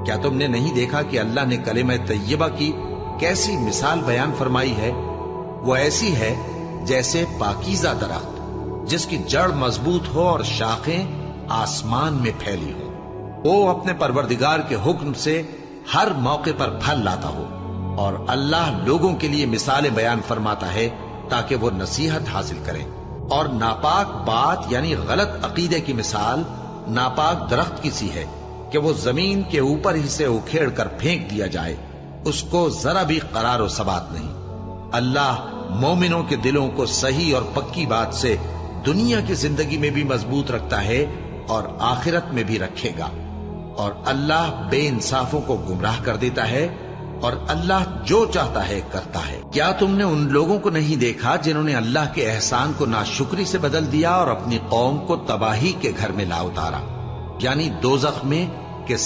کیا تم نے نہیں دیکھا کہ اللہ نے کلمہ طیبہ کی کیسی مثال بیان فرمائی ہے؟ وہ ایسی ہے جیسے پاکیزہ درخت جس کی جڑ مضبوط ہو اور شاخیں آسمان میں پھیلی ہو، وہ اپنے پروردگار کے حکم سے ہر موقع پر پھل لاتا ہو، اور اللہ لوگوں کے لیے مثالیں بیان فرماتا ہے تاکہ وہ نصیحت حاصل کریں۔ اور ناپاک بات یعنی غلط عقیدے کی مثال ناپاک درخت کی سی ہے کہ وہ زمین کے اوپر ہی سے اکھیڑ کر پھینک دیا جائے، اس کو ذرا بھی قرار و ثبات نہیں۔ اللہ مومنوں کے دلوں کو صحیح اور پکی بات سے دنیا کی زندگی میں بھی مضبوط رکھتا ہے اور آخرت میں بھی رکھے گا، اور اللہ بے انصافوں کو گمراہ کر دیتا ہے، اور اللہ جو چاہتا ہے کرتا ہے۔ کیا تم نے ان لوگوں کو نہیں دیکھا جنہوں نے اللہ کے احسان کو ناشکری سے بدل دیا اور اپنی قوم کو تباہی کے گھر میں لا اتارا، یعنی دوزخ میں